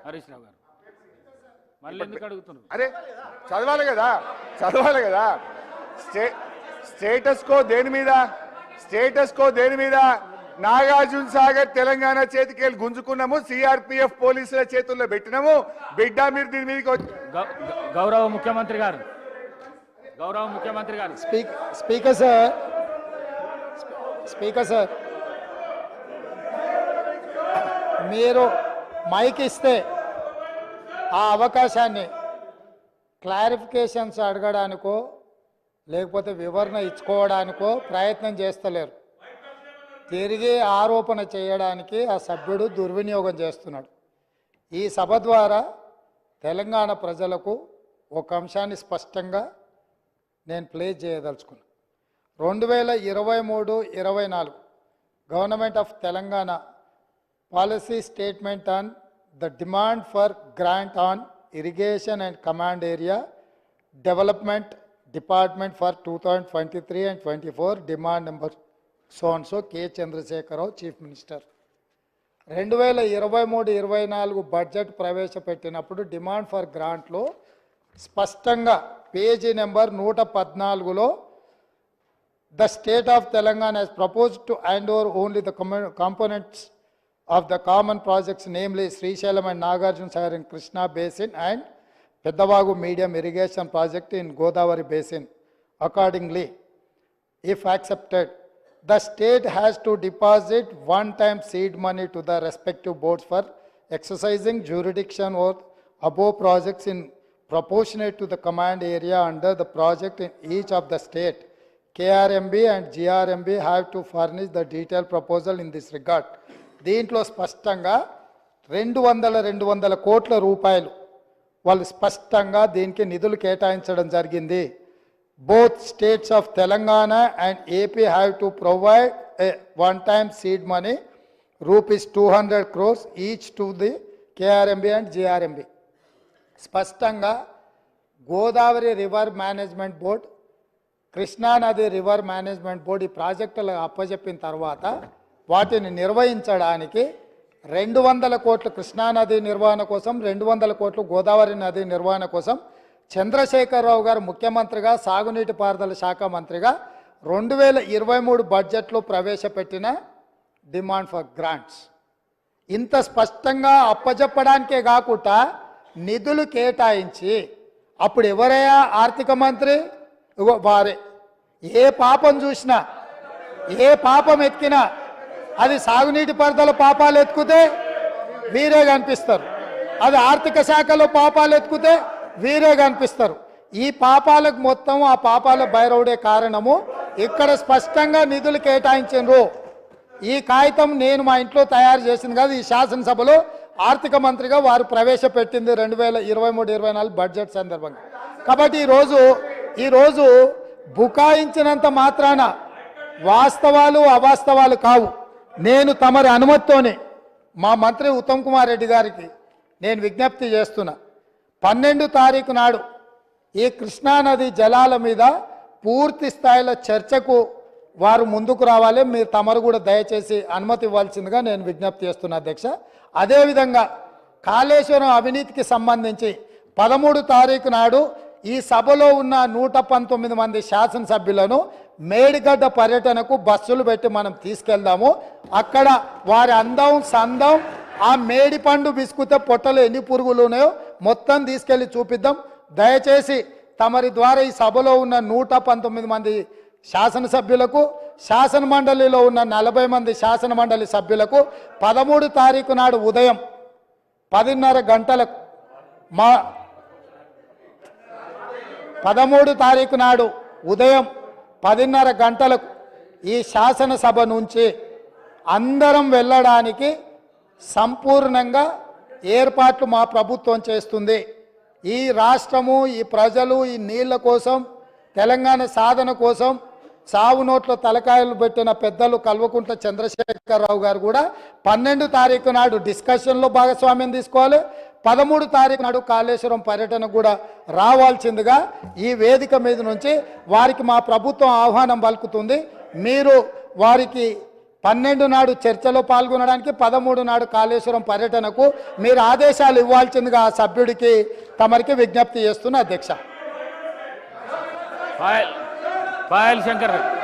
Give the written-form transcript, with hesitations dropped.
హరీష్ రావు గారు మళ్ళీ ఎందుకు అడుగుతున్నారు? అరే చదవాలి కదా స్టేటస్ కో దేని మీద నాగార్జున సాగర్ తెలంగాణ చేతికి గుంజుకున్నాము, సిఆర్పిఎఫ్ పోలీసుల చేతుల్లో పెట్టినాము. బిడ్డ మీరు దీని మీదకి గౌరవ ముఖ్యమంత్రి గారు స్పీకర్ సార్ మీరు మైక్ ఇస్తే ఆ అవకాశాన్ని క్లారిఫికేషన్స్ అడగడానికో లేకపోతే వివరణ ఇచ్చుకోవడానికో ప్రయత్నం చేస్తలేరు. తిరిగి ఆరోపణ చేయడానికి ఆ సభ్యుడు దుర్వినియోగం చేస్తున్నాడు. ఈ సభ ద్వారా తెలంగాణ ప్రజలకు ఒక అంశాన్ని స్పష్టంగా నేను play చేయదలుచుకున్నాను. 2023-24 government of Telangana policy statement on the demand for grant on irrigation and command area development department for 2023 and 24 demand number so K Chandrashekar Rao chief minister. 2023-24 budget ప్రవేశపెట్టినప్పుడు demand for గ్రాంట్లో స్పష్టంగా page number 114లో the state of Telangana has proposed to hand over only the components of the common projects, namely Srisailam and Nagarjuna Sagar in Krishna Basin and Peddavagu medium irrigation project in Godavari Basin. Accordingly, if accepted, the state has to deposit one-time seed money to the respective boards for exercising jurisdiction over above projects in proportionate to the command area under the project in each of the state. KRMB and GRMB have to furnish the detailed proposal in this regard. దీంట్లో స్పష్టంగా 200 కోట్ల రూపాయలు వాళ్ళు స్పష్టంగా దీనికి నిధులు కేటాయించడం జరిగింది. Both states of Telangana and AP have to provide a one-time seed money, rupees 200 crores each to the KRMB and GRMB. స్పష్టంగా గోదావరి రివర్ మేనేజ్మెంట్ బోర్డ్, కృష్ణానది రివర్ మేనేజ్మెంట్ బోర్డు ఈ ప్రాజెక్టులు అప్పజెప్పిన తర్వాత వాటిని నిర్వహించడానికి 200 కోట్లు కృష్ణానది నిర్వహణ కోసం, 200 కోట్లు గోదావరి నది నిర్వహణ కోసం చంద్రశేఖరరావు గారు ముఖ్యమంత్రిగా సాగునీటి పారుదల శాఖ మంత్రిగా 2023 బడ్జెట్లో ప్రవేశపెట్టిన డిమాండ్ ఫర్ గ్రాంట్స్. ఇంత స్పష్టంగా అప్పజెప్పడానికే కాకుండా నిధులు కేటాయించి అప్పుడు ఎవరయ్యా ఆర్థిక మంత్రి? వారే. ఏ పాపం చూసినా, ఏ పాపం ఎత్తికినా అది సాగునీటి పారుదల పాపాలు ఎత్తుకుతే వీరే కనిపిస్తారు, అది ఆర్థిక శాఖలో పాపాలు ఎత్తుకుతే వీరే కనిపిస్తారు. ఈ పాపాలకు మొత్తం ఆ పాపాల బయరవుడే కారణము ఇక్కడ స్పష్టంగా నిధులు కేటాయించారు. ఈ కాగితం నేను మా ఇంట్లో తయారు చేసింది కాదు, ఈ శాసనసభలో ఆర్థిక మంత్రిగా వారు ప్రవేశపెట్టింది 2023-24 బడ్జెట్ సందర్భంగా. కాబట్టి ఈరోజు బుకాయించినంత మాత్రాన వాస్తవాలు అవాస్తవాలు కావు. నేను తమరి అనుమతితోనే మా మంత్రి ఉత్తమ్ కుమార్ రెడ్డి గారికి నేను విజ్ఞప్తి చేస్తున్నా, 12 తారీఖు నాడు ఈ కృష్ణానది జలాల మీద పూర్తి స్థాయిలో చర్చకు వారు ముందుకు రావాలి. మీరు తమరు కూడా దయచేసి అనుమతి ఇవ్వాల్సిందిగా నేను విజ్ఞప్తి చేస్తున్నా అధ్యక్ష. అదేవిధంగా కాళేశ్వరం అవినీతికి సంబంధించి 13 తారీఖు నాడు ఈ సభలో ఉన్న 119 మంది శాసనసభ్యులను మేడిగడ్డ పర్యటనకు బస్సులు పెట్టి మనం తీసుకెళ్దాము. అక్కడ వారి అందం సందం, ఆ మేడి పండు బిస్కుతే పొట్టలు ఎన్ని పురుగులు ఉన్నాయో మొత్తం తీసుకెళ్లి చూపిద్దాం. దయచేసి తమరి ద్వారా ఈ సభలో ఉన్న 119 మంది శాసనసభ్యులకు, శాసన మండలిలో ఉన్న 40 మంది శాసన మండలి సభ్యులకు 13 తారీఖు నాడు ఉదయం 10:30 గంటలకు 13 తారీఖు నాడు ఉదయం 10:30 గంటలకు ఈ శాసనసభ నుంచి అందరం వెళ్ళడానికి సంపూర్ణంగా ఏర్పాట్లు మా ప్రభుత్వం చేస్తుంది. ఈ రాష్ట్రము, ఈ ప్రజలు ఈ నీళ్ల కోసం, తెలంగాణ సాధన కోసం సావు నోట్ల తలకాయలు పెట్టిన పెద్దలు కల్వకుంట్ల చంద్రశేఖరరావు గారు కూడా 12 తారీఖు నాడు డిస్కషన్లో భాగస్వామ్యం తీసుకోవాలి. 13 తారీఖు నాడు కాళేశ్వరం పర్యటన కూడా రావాల్సిందిగా ఈ వేదిక మీద నుంచి వారికి మా ప్రభుత్వం ఆహ్వానం పలుకుతుంది. మీరు వారికి 12 నాడు చర్చలో పాల్గొనడానికి, 13 నాడు కాళేశ్వరం పర్యటనకు మీరు ఆదేశాలు ఇవ్వాల్సిందిగా ఆ సభ్యుడికి తమరికి విజ్ఞప్తి చేస్తున్న అధ్యక్ష. పాయల్ శంకర్ రెడ్డి.